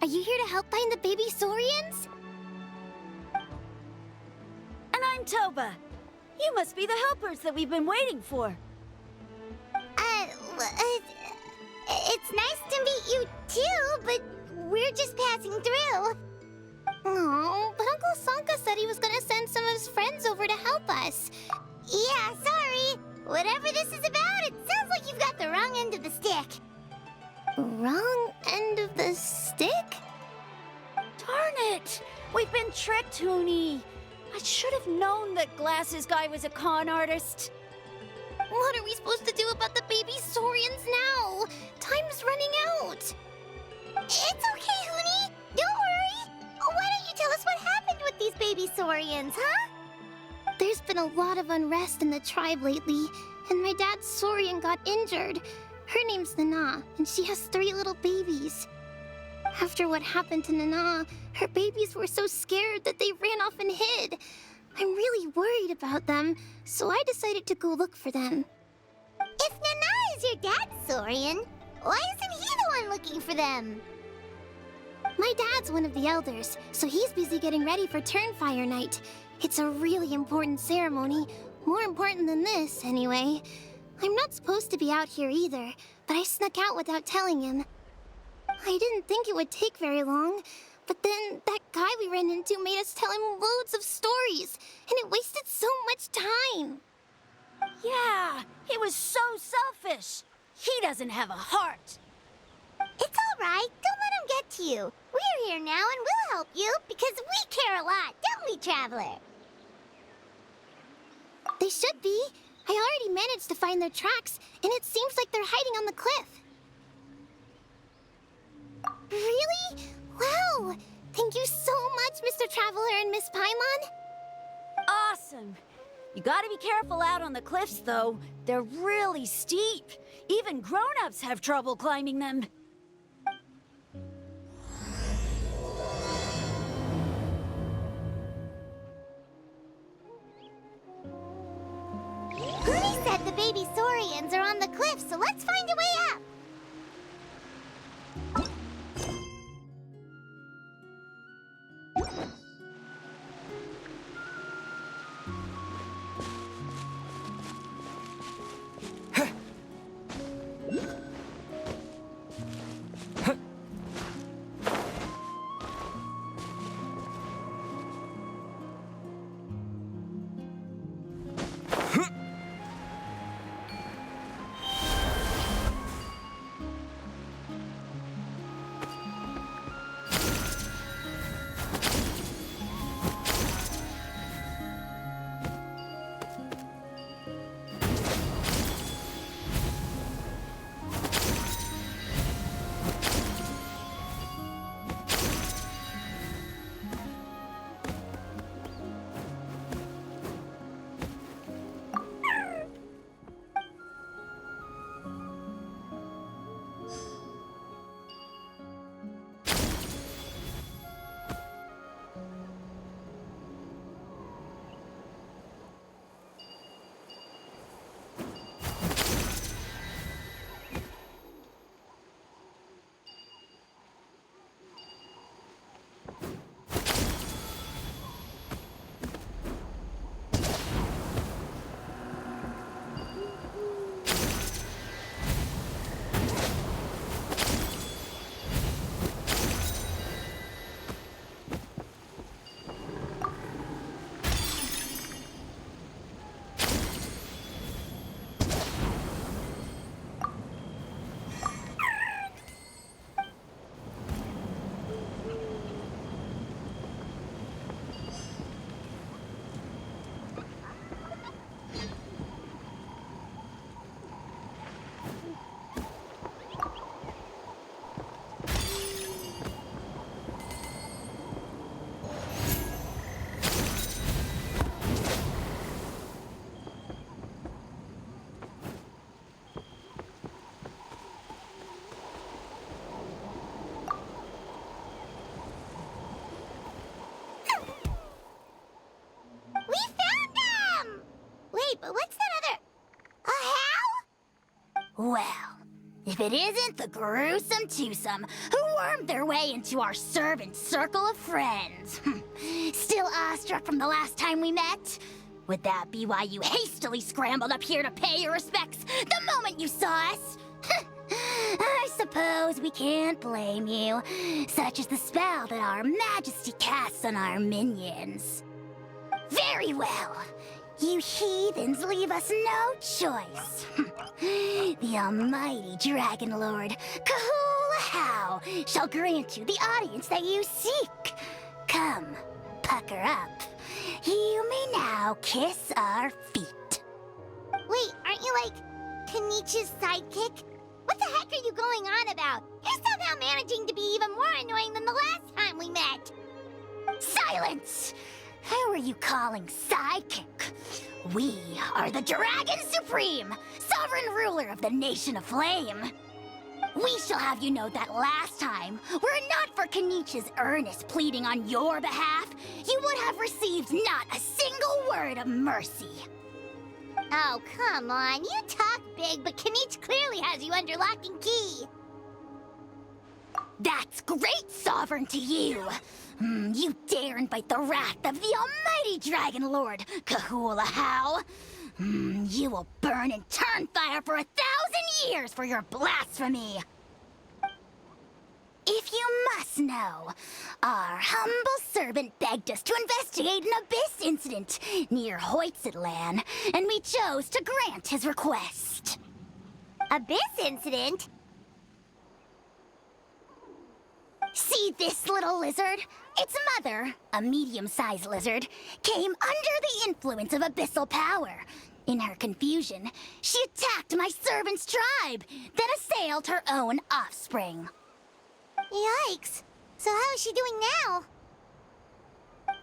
Are you here to help find the baby saurians? And I'm Toba. You must be the helpers that we've been waiting for. It's nice to meet you too, but we're just passing through. Oh, but Uncle Sanka said he was gonna send some of his friends over to help us. Yeah, sorry. Whatever this is about, it sounds like you've got the wrong end of the stick. Wrong end of the stick? Darn it! We've been tricked, Hoonie. I should have known that Glasses Guy was a con artist. What are we supposed to do about the baby saurians now? Time's running out. It's okay, Hoonie. Don't worry. Why don't you tell us what happened with these baby saurians, huh? There's been a lot of unrest in the tribe lately, and my dad's saurian got injured. Her name's Nana, and she has 3 little babies. After what happened to Nana, her babies were so scared that they ran off and hid. I'm really worried about them, so I decided to go look for them. If Nana is your dad's saurian, why isn't he the one looking for them? My dad's one of the elders, so he's busy getting ready for Turnfire Night. It's a really important ceremony, more important than this, anyway. I'm not supposed to be out here either, but I snuck out without telling him. I didn't think it would take very long, but then that guy we ran into made us tell him loads of stories, and it wasted so much time. Yeah, he was so selfish. He doesn't have a heart. right. Don't let them get to you. We're here now and we'll help you because we care a lot, don't we, Traveler? They should be. I already managed to find their tracks, and it seems like they're hiding on the cliff. Really? Wow! Thank you so much, Mr. Traveler and Miss Paimon. Awesome! You gotta be careful out on the cliffs, though. They're really steep. Even grown-ups have trouble climbing them. Huni said the baby saurians are on the cliff, so let's find a way up. But what's that other... A how? Well, if it isn't the gruesome twosome who wormed their way into our servant circle of friends. Still awestruck from the last time we met? Would that be why you hastily scrambled up here to pay your respects the moment you saw us? I suppose we can't blame you. Such is the spell that our majesty casts on our minions. Very well. You heathens leave us no choice. The almighty Dragon Lord, Kahula shall grant you the audience that you seek. Come, pucker up. You may now kiss our feet. Wait, aren't you like Kenichi's sidekick? What the heck are you going on about? You're somehow managing to be even more annoying than the last time we met. Silence! Who are you calling sidekick? We are the Dragon Supreme, sovereign ruler of the Nation of Flame. We shall have you know that last time, were it not for Kenichi's earnest pleading on your behalf, you would have received not a single word of mercy. Oh, come on. You talk big, but Kenichi clearly has you under lock and key. That's great, Sovereign, to you. You dare invite the wrath of the almighty Dragon Lord, Kahula. You will burn in turn fire for 1,000 years for your blasphemy. If you must know, our humble servant begged us to investigate an abyss incident near Hoytzitlán, and we chose to grant his request. Abyss incident? See this little lizard? Its mother, a medium-sized lizard, came under the influence of abyssal power. In her confusion, she attacked my servant's tribe, then assailed her own offspring. Yikes. So how is she doing now?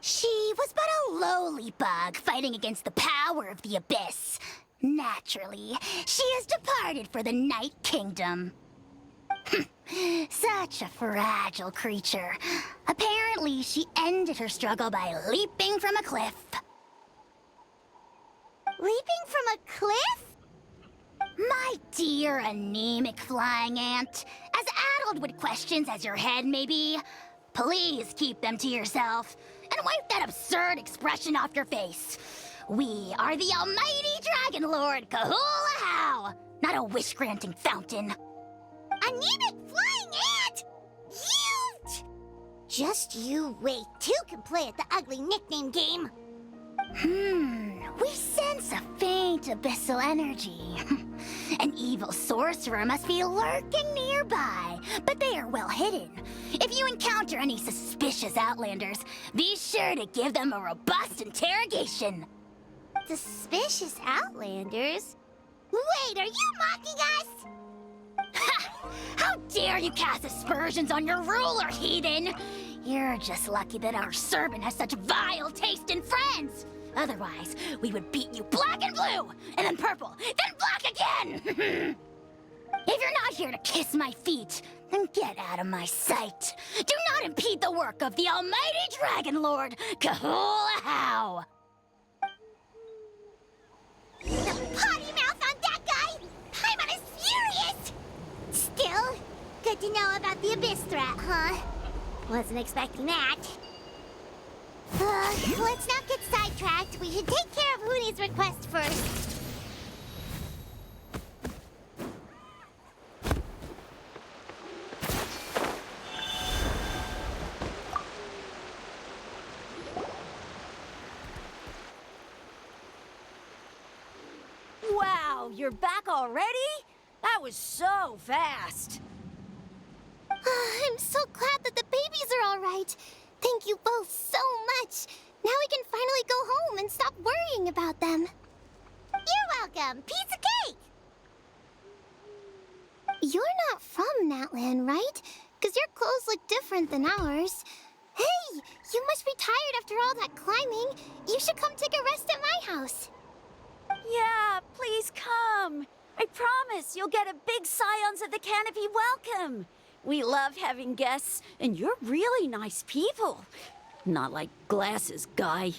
She was but a lowly bug fighting against the power of the abyss. Naturally, she has departed for the Night Kingdom. Such a fragile creature. Apparently, she ended her struggle by leaping from a cliff. Leaping from a cliff? My dear anemic flying ant, as addled with questions as your head may be, please keep them to yourself and wipe that absurd expression off your face. We are the almighty Dragon Lord Kahula-How, not a wish-granting fountain. Anemic flying ant! Cute! Just you wait. Two can play at the ugly nickname game. We sense a faint abyssal energy. An evil sorcerer must be lurking nearby, but they are well hidden. If you encounter any suspicious outlanders, be sure to give them a robust interrogation. Suspicious outlanders? Wait, are you mocking us? Ha! How dare you cast aspersions on your ruler, heathen! You're just lucky that our servant has such vile taste in friends! Otherwise, we would beat you black and blue, and then purple, then black again! If you're not here to kiss my feet, then get out of my sight. Do not impede the work of the almighty Dragon Lord, Kahula-How! The potty mouth on that guy! Paimon is furious! Still, good to know about the abyss threat, huh? Wasn't expecting that. Let's not get sidetracked. We should take care of Huni's request first. Wow, you're back already? That was so fast. I'm so glad that the babies are all right. Thank you both so much. Now we can finally go home and stop worrying about them. You're welcome. Piece of cake! You're not from Natlan, right? Because your clothes look different than ours. Hey, you must be tired after all that climbing. You should come take a rest at my house. Yeah, please come. I promise you'll get a big Scions of the Canopy welcome. We love having guests, and you're really nice people. Not like Glasses Guy.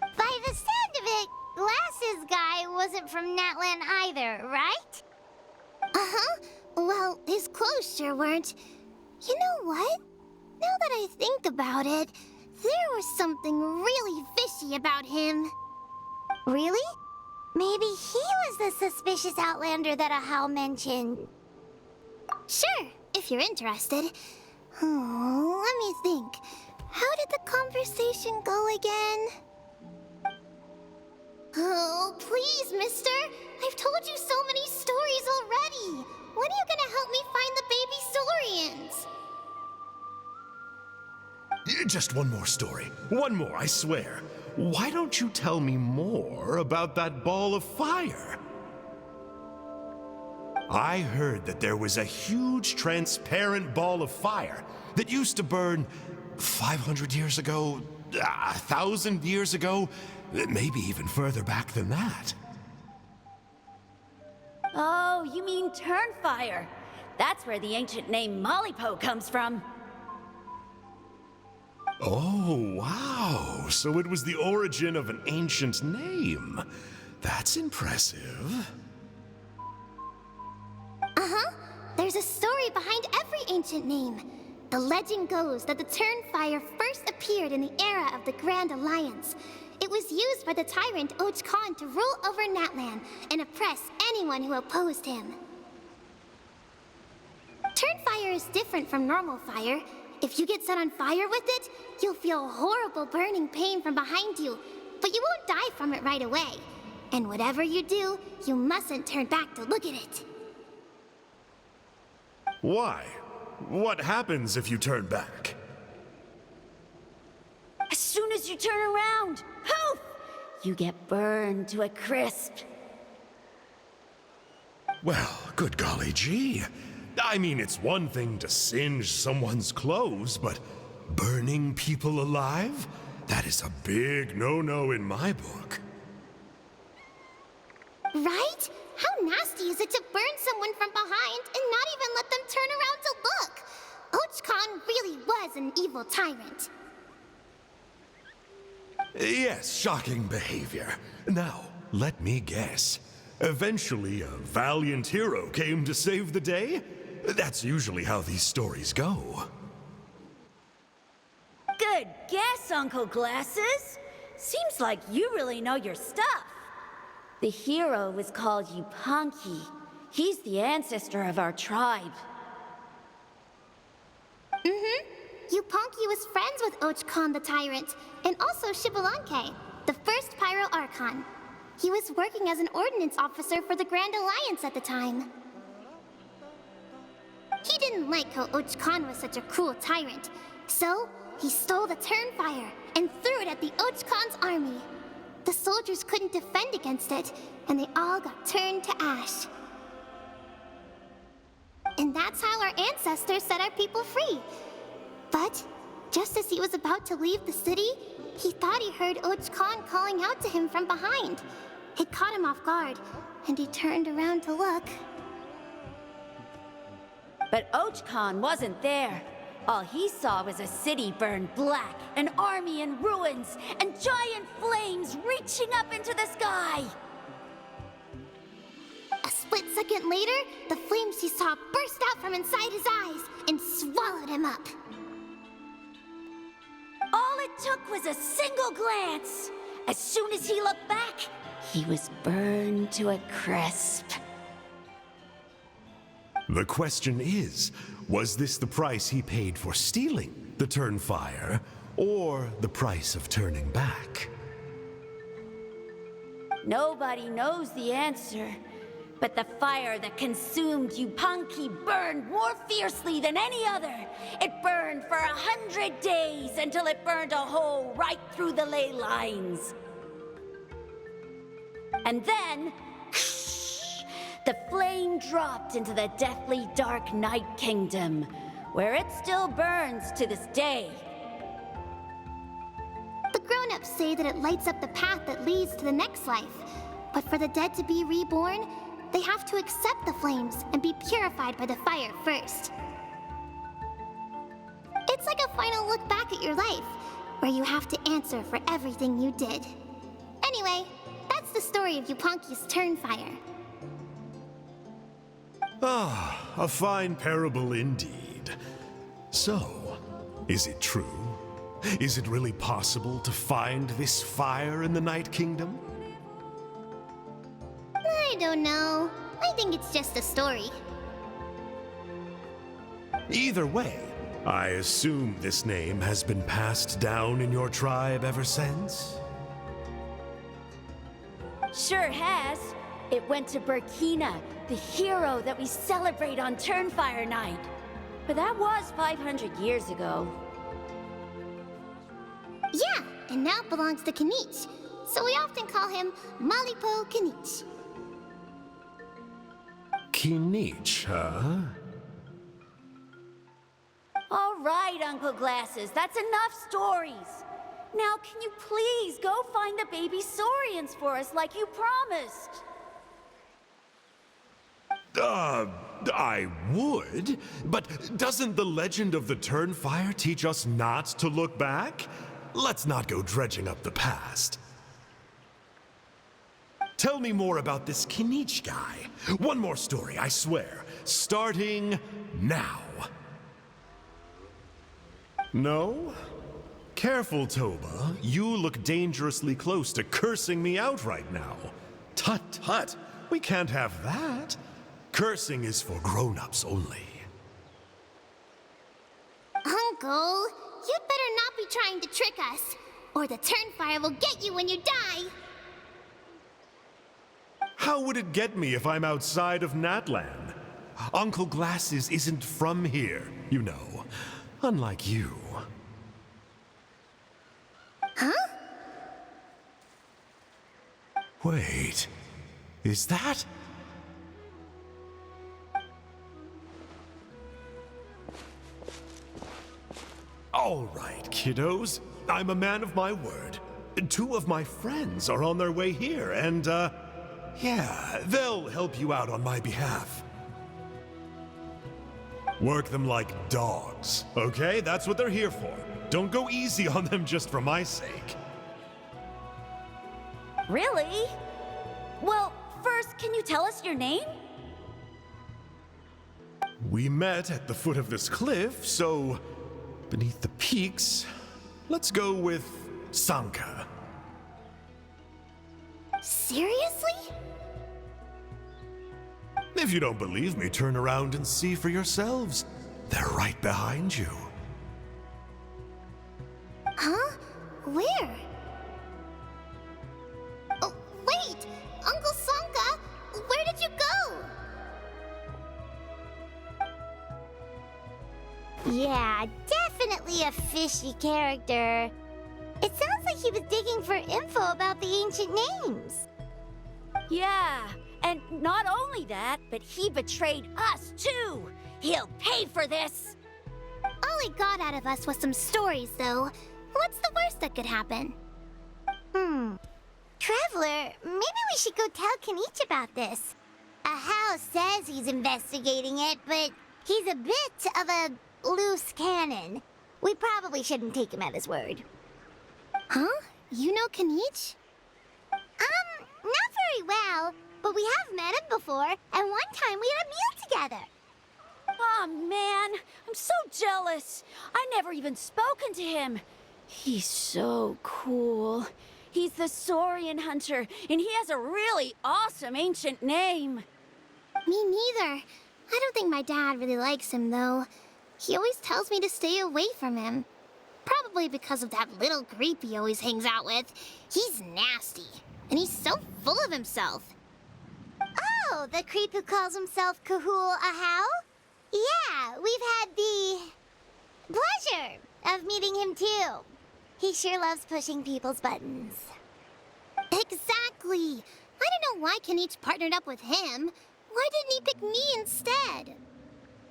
By the sound of it, Glasses Guy wasn't from Natlan either, right? Uh-huh. Well, his clothes sure weren't. You know what? Now that I think about it, there was something really fishy about him. Really? Maybe he was the suspicious outlander that Ahau mentioned. Sure, if you're interested. Oh, let me think. How did the conversation go again? Oh, please, mister. I've told you so many stories already. When are you gonna help me find the baby Saurians? Just one more story. One more, I swear. Why don't you tell me more about that ball of fire? I heard that there was a huge transparent ball of fire that used to burn 500 years ago, 1,000 years ago, maybe even further back than that. Oh, you mean Turnfire. That's where the ancient name Mollypo comes from. Oh, wow. So it was the origin of an ancient name. That's impressive. Uh-huh. There's a story behind every ancient name. The legend goes that the Turnfire first appeared in the era of the Grand Alliance. It was used by the tyrant Och Khan to rule over Natlan and oppress anyone who opposed him. Turnfire is different from normal fire. If you get set on fire with it, you'll feel horrible burning pain from behind you, but you won't die from it right away. And whatever you do, you mustn't turn back to look at it. Why? What happens if you turn back? As soon as you turn around, poof! You get burned to a crisp. Well, good golly gee. I mean, it's one thing to singe someone's clothes, but burning people alive? That is a big no-no in my book. Right? How nasty is it to burn someone from behind and not even let them turn around to look? Ochkon really was an evil tyrant. Yes, shocking behavior. Now, let me guess. Eventually, a valiant hero came to save the day? That's usually how these stories go. Good guess, Uncle Glasses. Seems like you really know your stuff. The hero was called Yupanqui. He's the ancestor of our tribe. Yupanqui was friends with Ochkon the Tyrant, and also Shibalanke, the first Pyro Archon. He was working as an ordnance officer for the Grand Alliance at the time. He didn't like how Ochkon was such a cruel tyrant, so he stole the Turnfire and threw it at the Ochkon's army. The soldiers couldn't defend against it, and they all got turned to ash. And that's how our ancestors set our people free. But just as he was about to leave the city, he thought he heard Ochkon calling out to him from behind. It caught him off guard, and he turned around to look. But Ochkon wasn't there. All he saw was a city burned black, an army in ruins, and giant flames reaching up into the sky. A split second later, the flames he saw burst out from inside his eyes and swallowed him up. All it took was a single glance. As soon as he looked back, he was burned to a crisp. The question is, was this the price he paid for stealing the Turnfire, or the price of turning back? Nobody knows the answer, but the fire that consumed Yupanqui burned more fiercely than any other. It burned for 100 days until it burned a hole right through the ley lines. And then, the flame dropped into the deathly dark Night Kingdom, where it still burns to this day. The grown-ups say that it lights up the path that leads to the next life. But for the dead to be reborn, they have to accept the flames and be purified by the fire first. It's like a final look back at your life, where you have to answer for everything you did. Anyway, that's the story of Yupanqui's Turnfire. Ah, a fine parable indeed. So, is it true? Is it really possible to find this fire in the Night Kingdom? I don't know. I think it's just a story. Either way, I assume this name has been passed down in your tribe ever since? Sure has. It went to Burkina, the hero that we celebrate on Turnfire Night. But that was 500 years ago. Yeah, and now it belongs to Kanich. So we often call him Malipo Kanich. Kinich, huh? All right, Uncle Glasses, that's enough stories. Now, can you please go find the baby saurians for us like you promised? I would, but doesn't the legend of the Turnfire teach us not to look back? Let's not go dredging up the past. Tell me more about this Kinich guy. One more story, I swear. Starting now. No? Careful, Toba. You look dangerously close to cursing me out right now. Tut tut. We can't have that. Cursing is for grown-ups only. Uncle, you'd better not be trying to trick us, or the Turnfire will get you when you die. How would it get me if I'm outside of Natlan? Uncle Glasses isn't from here, you know. Unlike you. Huh? Wait, is that? All right, kiddos. I'm a man of my word. 2 of my friends are on their way here, and, yeah, they'll help you out on my behalf. Work them like dogs, okay? That's what they're here for. Don't go easy on them just for my sake. Really? Well, first, can you tell us your name? We met at the foot of this cliff, so beneath the peaks, let's go with Sanka. Seriously? If you don't believe me, turn around and see for yourselves. They're right behind you. Huh? Where? Oh, wait! Uncle Sanka, where did you go? Yeah, definitely a fishy character. It sounds like he was digging for info about the ancient names. Yeah, and not only that, but he betrayed us too. He'll pay for this. All he got out of us was some stories, though. What's the worst that could happen? Traveler, maybe we should go tell Kanich about this. Ahau says he's investigating it, but he's a bit of a loose cannon. We probably shouldn't take him at his word. Huh? You know Kanich? Not very well, but we have met him before, and one time we had a meal together. Aw, man, I'm so jealous. I never even spoken to him. He's so cool. He's the Saurian hunter, and he has a really awesome ancient name. Me neither. I don't think my dad really likes him, though. He always tells me to stay away from him. Probably because of that little creep he always hangs out with. He's nasty, and he's so full of himself. Oh, the creep who calls himself Kahul Ahau? Yeah, we've had the pleasure of meeting him too. He sure loves pushing people's buttons. Exactly. I don't know why Kanich partnered up with him. Why didn't he pick me instead?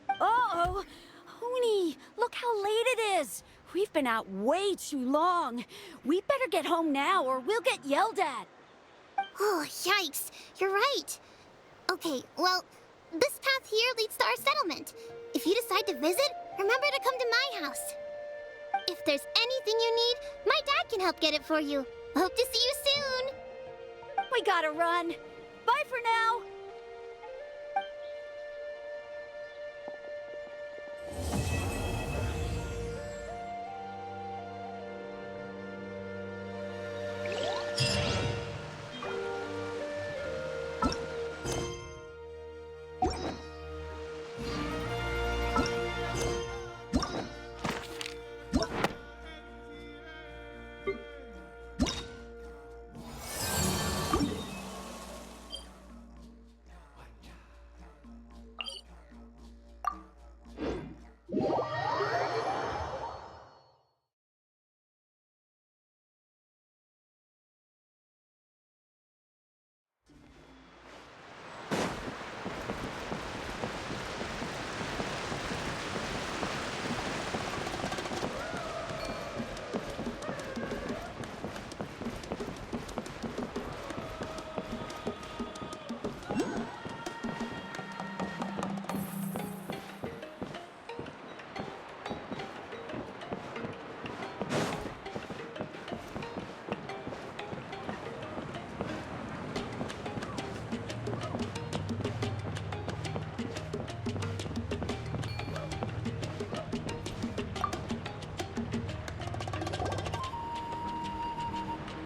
Uh-oh. Hoonie, look how late it is. We've been out way too long. We better get home now or we'll get yelled at. Oh, yikes. You're right. Okay, well, this path here leads to our settlement. If you decide to visit, remember to come to my house. If there's anything you need, my dad can help get it for you. Hope to see you soon. We gotta run. Bye for now.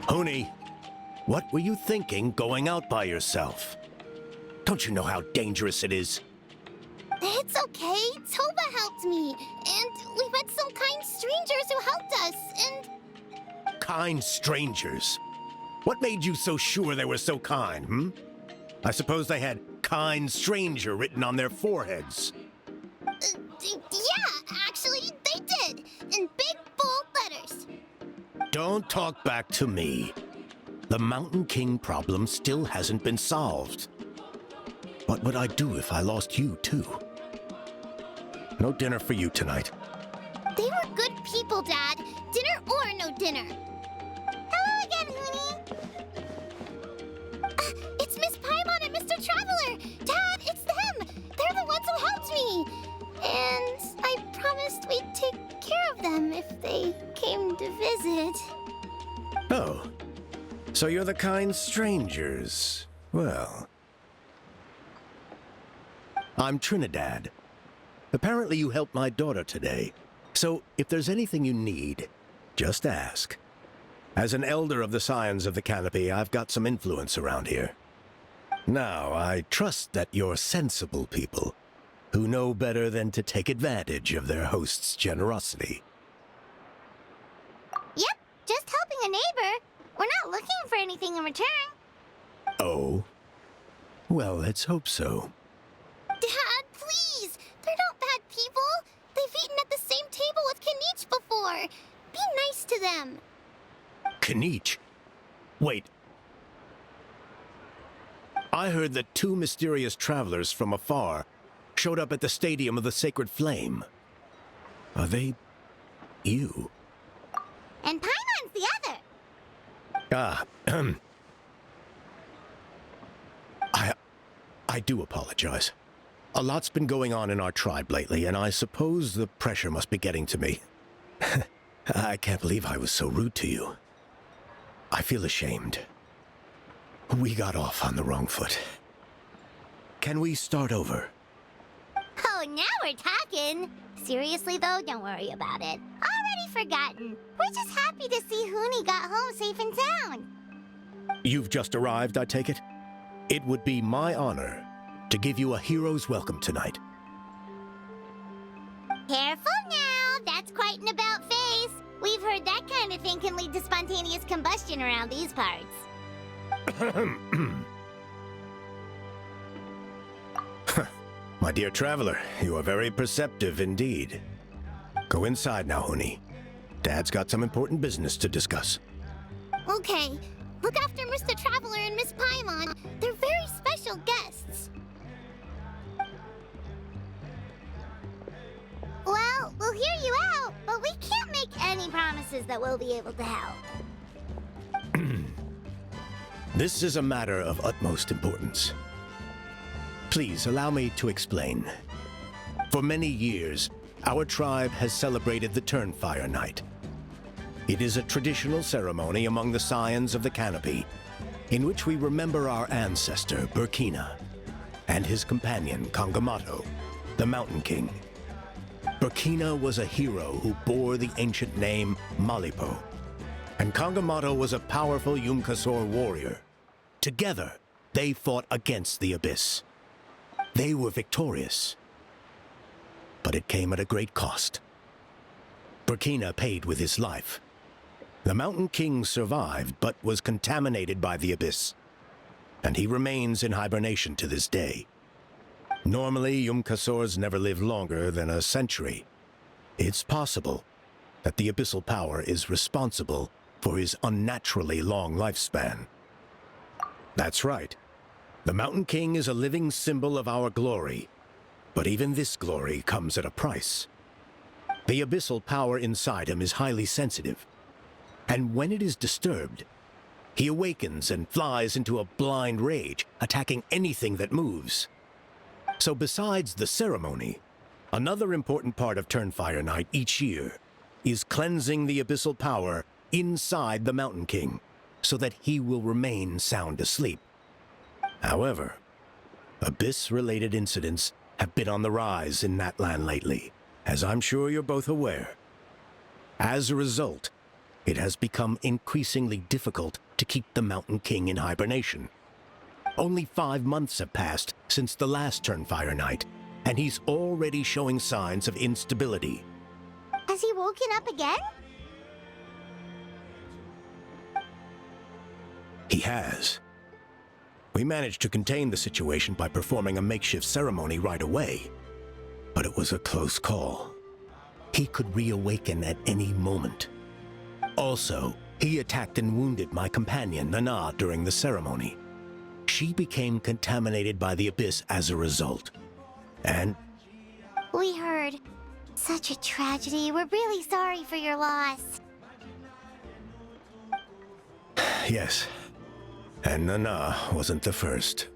Hoonie, what were you thinking going out by yourself? Don't you know how dangerous it is? It's okay. Toba helped me. And we met some kind strangers who helped us. And Kind strangers. What made you so sure they were so kind, I suppose they had kind stranger written on their foreheads. Yeah, actually, they did. In big, bold letters. Don't talk back to me. The Mountain King problem still hasn't been solved. What would I do if I lost you, too? No dinner for you tonight. They were good people, Dad. Dinner or no dinner. Hello again, Hoonie. It's Miss Paimon and Mr. Traveler. Dad, it's them. They're the ones who helped me. And I promised we'd take care of them if they came to visit. Oh, so you're the kind strangers. Well, I'm Trinidad. Apparently you helped my daughter today. So if there's anything you need, just ask. As an elder of the Scions of the Canopy, I've got some influence around here. Now, I trust that you're sensible people who know better than to take advantage of their host's generosity. Yep, just helping a neighbor. We're not looking for anything in return. Oh? Well, let's hope so. Dad, please! They're not bad people. They've eaten at the same table with Kanich before. Be nice to them. Kanich? Wait. I heard that two mysterious travelers from afar showed up at the Stadium of the Sacred Flame. Are they you? And Paimon's the other. I do apologize. A lot's been going on in our tribe lately, and I suppose the pressure must be getting to me. I can't believe I was so rude to you. I feel ashamed. We got off on the wrong foot. Can we start over? Oh, now we're talking. Seriously, though, don't worry about it. Already forgotten. We're just happy to see Hoonie got home safe and sound. You've just arrived, I take it? It would be my honor to give you a hero's welcome tonight. Careful now. That's quite an about-face. We've heard that kind of thing can lead to spontaneous combustion around these parts. My dear traveler, you are very perceptive indeed. Go inside now, Hoonie. Dad's got some important business to discuss. Okay. Look after Mr. Traveler and Miss Paimon. They're very special guests. Well, we'll hear you out, but we can't make any promises that we'll be able to help. This is a matter of utmost importance. Please allow me to explain. For many years, our tribe has celebrated the Turnfire Night. It is a traditional ceremony among the Scions of the Canopy, in which we remember our ancestor, Burkina, and his companion, Kangamato, the Mountain King. Burkina was a hero who bore the ancient name Malipo, and Kangamato was a powerful Yumkasor warrior. Together, they fought against the Abyss. They were victorious, but it came at a great cost. Burkina paid with his life. The Mountain King survived, but was contaminated by the Abyss, and he remains in hibernation to this day. Normally, Yumkasors never live longer than a century. It's possible that the Abyssal power is responsible for his unnaturally long lifespan. That's right. The Mountain King is a living symbol of our glory, but even this glory comes at a price. The abyssal power inside him is highly sensitive, and when it is disturbed, he awakens and flies into a blind rage, attacking anything that moves. So besides the ceremony, another important part of Turnfire Night each year is cleansing the abyssal power inside the Mountain King, so that he will remain sound asleep. However, Abyss-related incidents have been on the rise in that land lately, as I'm sure you're both aware. As a result, it has become increasingly difficult to keep the Mountain King in hibernation. Only 5 months have passed since the last Turnfire Night, and he's already showing signs of instability. Has he woken up again? He has. We managed to contain the situation by performing a makeshift ceremony right away. But it was a close call. He could reawaken at any moment. Also, he attacked and wounded my companion, Nana, during the ceremony. She became contaminated by the Abyss as a result. And We heard. Such a tragedy. We're really sorry for your loss. yes, and Nana wasn't the first.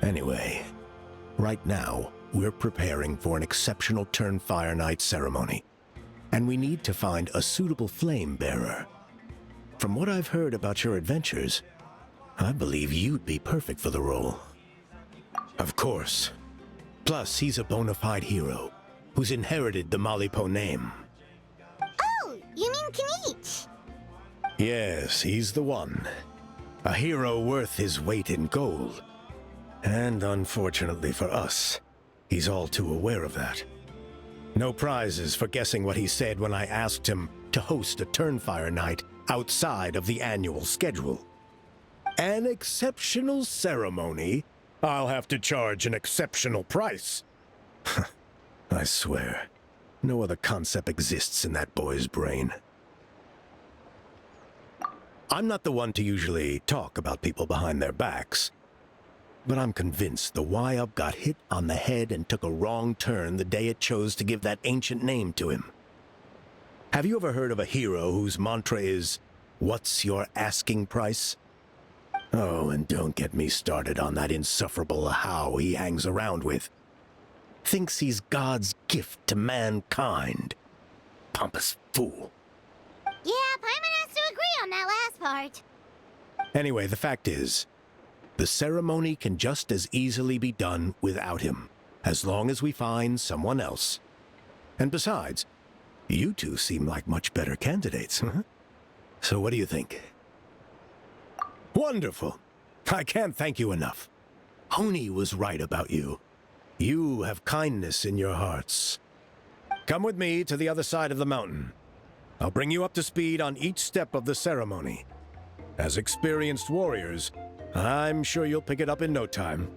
Anyway, right now, we're preparing for an exceptional Turnfire Night ceremony. And we need to find a suitable flame bearer. From what I've heard about your adventures, I believe you'd be perfect for the role. Of course. Plus, he's a bona fide hero who's inherited the Malipo name. Oh, you mean Kanich? Yes, he's the one. A hero worth his weight in gold. And unfortunately for us, he's all too aware of that. No prizes for guessing what he said when I asked him to host a Turnfire Night outside of the annual schedule. An exceptional ceremony? I'll have to charge an exceptional price. I swear, no other concept exists in that boy's brain. I'm not the one to usually talk about people behind their backs, but I'm convinced the Y-Up got hit on the head and took a wrong turn the day it chose to give that ancient name to him. Have you ever heard of a hero whose mantra is, "What's your asking price?" Oh, and don't get me started on that insufferable how he hangs around with. Thinks he's God's gift to mankind. Pompous fool. Yeah, Paimon has to agree on that last part. Anyway, the fact is, the ceremony can just as easily be done without him, as long as we find someone else. And besides, you two seem like much better candidates, huh? So what do you think? Wonderful. I can't thank you enough. Honi was right about you. You have kindness in your hearts. Come with me to the other side of the mountain. I'll bring you up to speed on each step of the ceremony. As experienced warriors, I'm sure you'll pick it up in no time.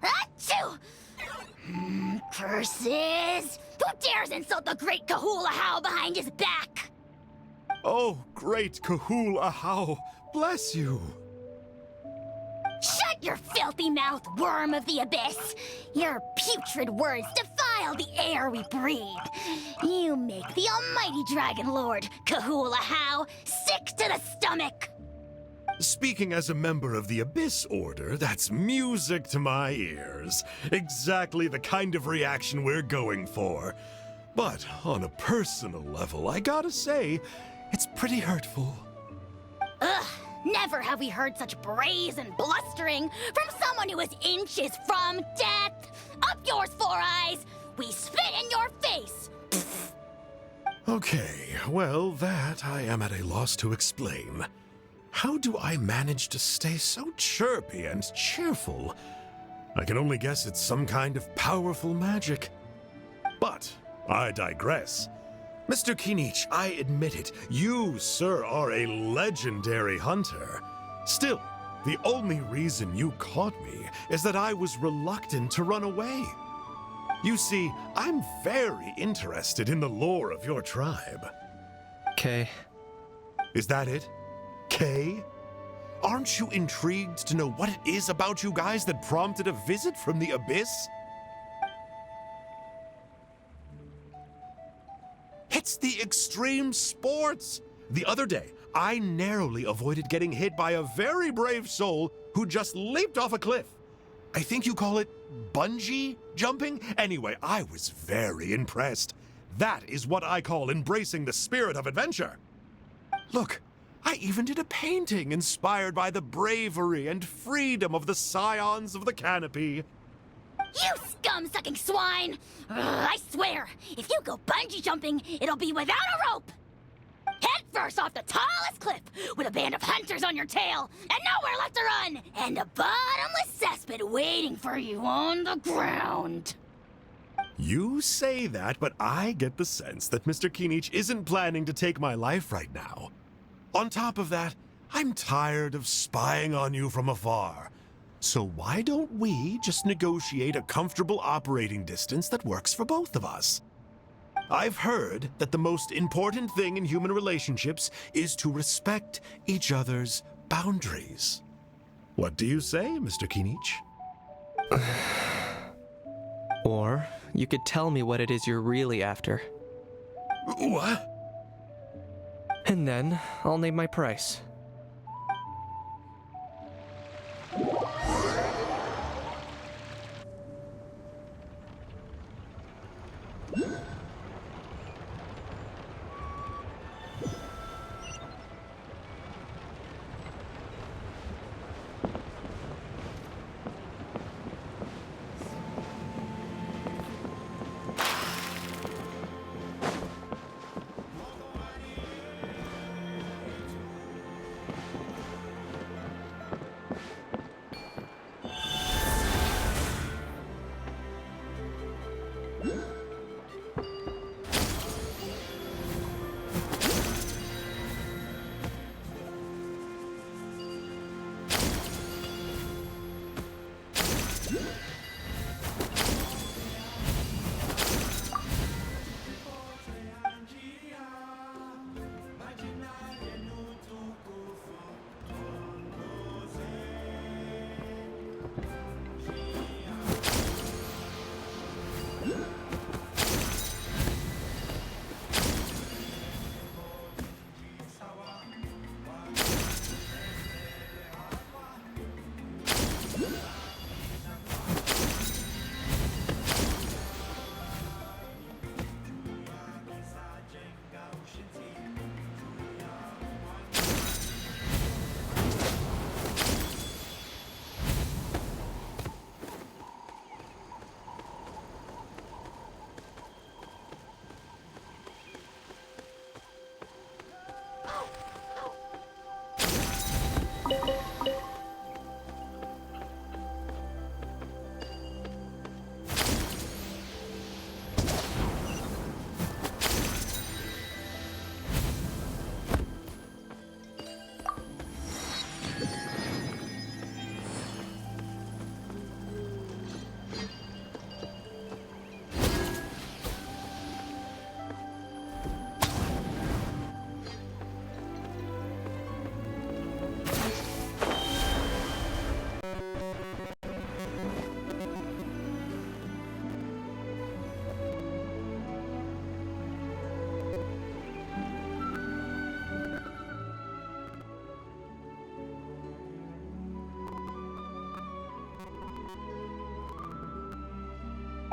Achoo! Curses! Who dares insult the great Kahula How behind his back? Oh, great Kahul Ahau, bless you. Shut your filthy mouth, worm of the abyss! Your putrid words defile the air we breathe. You make the almighty Dragon Lord, Kahula How, sick to the stomach! Speaking as a member of the Abyss Order, that's music to my ears. Exactly the kind of reaction we're going for. But on a personal level, I gotta say, it's pretty hurtful. Ugh, never have we heard such brazen blustering from someone who is inches from death! Up yours, Four Eyes! We spit in your face! Okay, well, that I am at a loss to explain. How do I manage to stay so chirpy and cheerful? I can only guess it's some kind of powerful magic. But I digress. Mr. Kinich, I admit it, you, sir, are a legendary hunter. Still, the only reason you caught me is that I was reluctant to run away. You see, I'm very interested in the lore of your tribe. Okay. Is that it? Kay? Aren't you intrigued to know what it is about you guys that prompted a visit from the Abyss? It's the extreme sports! The other day, I narrowly avoided getting hit by a very brave soul who just leaped off a cliff. I think you call it bungee jumping? Anyway, I was very impressed. That is what I call embracing the spirit of adventure. Look, I even did a painting inspired by the bravery and freedom of the scions of the canopy. You scum-sucking swine! I swear, if you go bungee jumping, it'll be without a rope! Head first off the tallest cliff, with a band of hunters on your tail, and nowhere left to run, and a bottomless cesspit waiting for you on the ground. You say that, but I get the sense that Mr. Kinich isn't planning to take my life right now. On top of that, I'm tired of spying on you from afar. So why don't we just negotiate a comfortable operating distance that works for both of us? I've heard that the most important thing in human relationships is to respect each other's boundaries. What do you say, Mr. Kinich? Or you could tell me what it is you're really after. What? And then I'll name my price.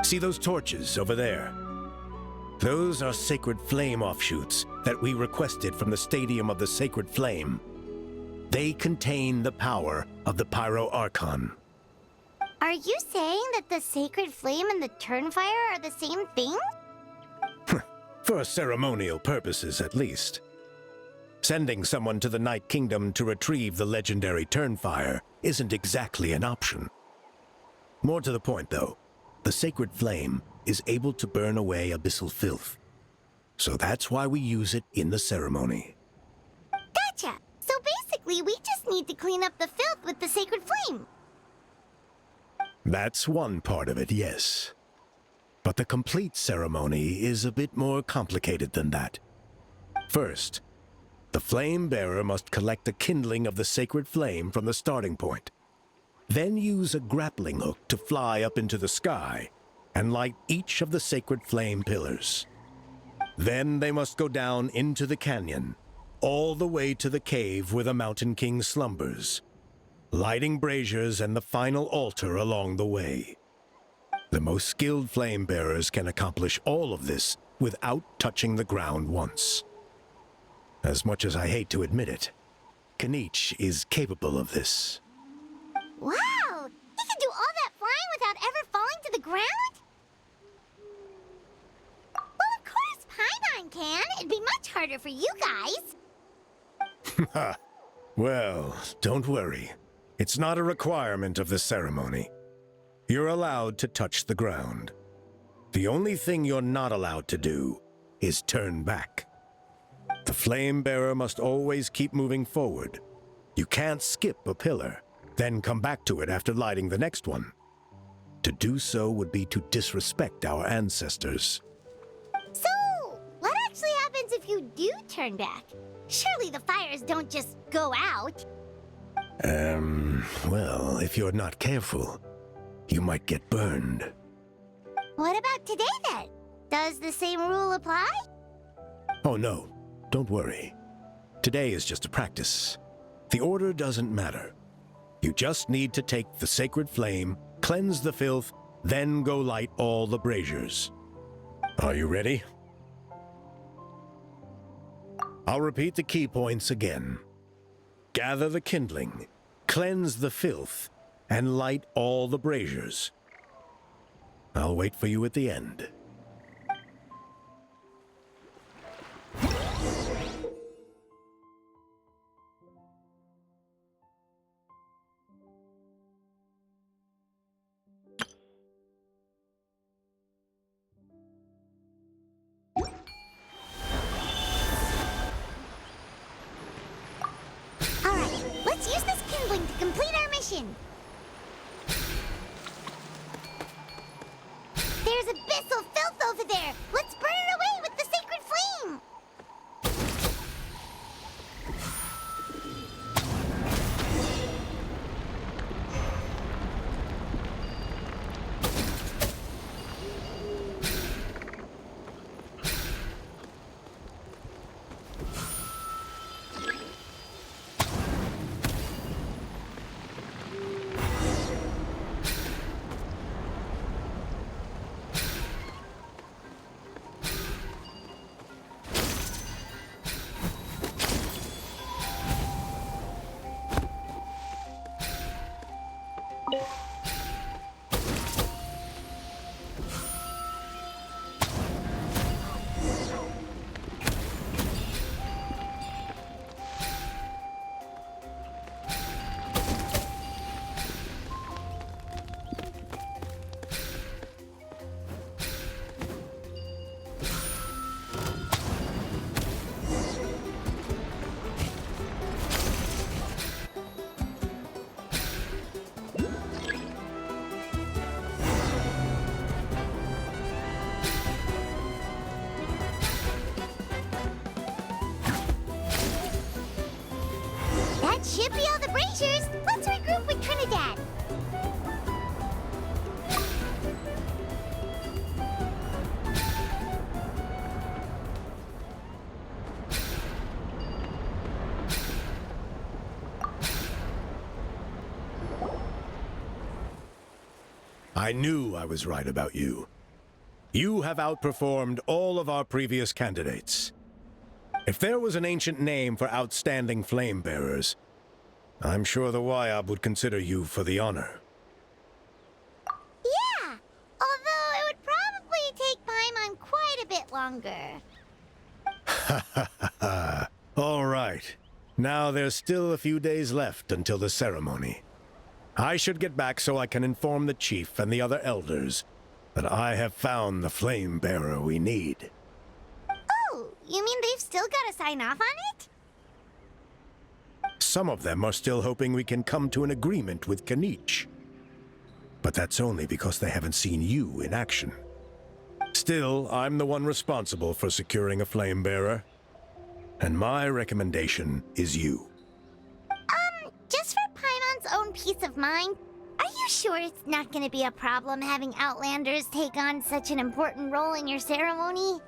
See those torches over there? Those are sacred flame offshoots that we requested from the Stadium of the Sacred Flame. They contain the power of the Pyro Archon. Are you saying that the sacred flame and the turnfire are the same thing? For ceremonial purposes, at least. Sending someone to the Night Kingdom to retrieve the legendary turnfire isn't exactly an option. More to the point, though, the sacred flame is able to burn away abyssal filth. So that's why we use it in the ceremony. Gotcha! So basically, we just need to clean up the filth with the sacred flame. That's one part of it, yes. But the complete ceremony is a bit more complicated than that. First, the flame bearer must collect the kindling of the sacred flame from the starting point. Then use a grappling hook to fly up into the sky and light each of the sacred flame pillars. Then they must go down into the canyon, all the way to the cave where the Mountain King slumbers, lighting braziers and the final altar along the way. The most skilled flame bearers can accomplish all of this without touching the ground once. As much as I hate to admit it, Kinich is capable of this. Wow! He can do all that flying without ever falling to the ground? Well, of course Paimon can. It'd be much harder for you guys. Well, don't worry. It's not a requirement of the ceremony. You're allowed to touch the ground. The only thing you're not allowed to do is turn back. The flame bearer must always keep moving forward. You can't skip a pillar, then come back to it after lighting the next one. To do so would be to disrespect our ancestors. So, what actually happens if you do turn back? Surely the fires don't just go out. Well, if you're not careful, you might get burned. What about today then? Does the same rule apply? Oh no, don't worry. Today is just a practice. The order doesn't matter. You just need to take the sacred flame, cleanse the filth, then go light all the braziers. Are you ready? I'll repeat the key points again. Gather the kindling, cleanse the filth, and light all the braziers. I'll wait for you at the end. Alright, let's use this kindling to complete our mission. There's abyssal filth over there. Let's burn it away with the sacred flame. That should be all the braziers. Let's regroup with Trinidad. I knew I was right about you. You have outperformed all of our previous candidates. If there was an ancient name for outstanding flame bearers, I'm sure the Wayab would consider you for the honor. Yeah, although it would probably take Paimon quite a bit longer. All right. Now there's still a few days left until the ceremony. I should get back so I can inform the chief and the other elders that I have found the flame bearer we need. Oh, you mean they've still got to sign off on it? Some of them are still hoping we can come to an agreement with Kanich. But that's only because they haven't seen you in action. Still, I'm the one responsible for securing a flame bearer. And my recommendation is you. Just for Paimon's own peace of mind, are you sure it's not going to be a problem having Outlanders take on such an important role in your ceremony?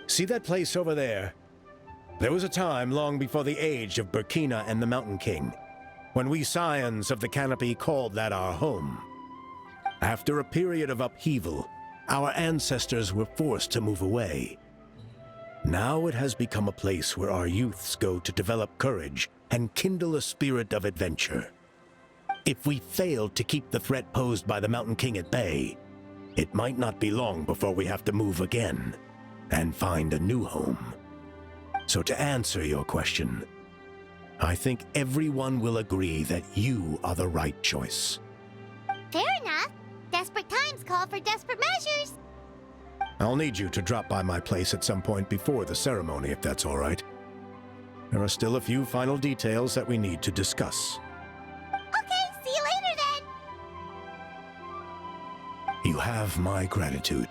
See that place over there? There was a time long before the age of Burkina and the Mountain King, when we scions of the canopy called that our home. After a period of upheaval, our ancestors were forced to move away. Now it has become a place where our youths go to develop courage and kindle a spirit of adventure. If we failed to keep the threat posed by the Mountain King at bay, it might not be long before we have to move again and find a new home. So to answer your question, I think everyone will agree that you are the right choice. Fair enough. Desperate times call for desperate measures. I'll need you to drop by my place at some point before the ceremony, if that's all right. There are still a few final details that we need to discuss. Okay, see you later then. You have my gratitude.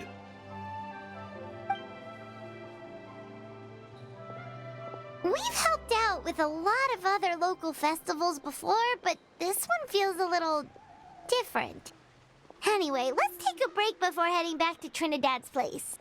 We've helped out with a lot of other local festivals before, but this one feels a little different. Anyway, let's take a break before heading back to Trinidad's place.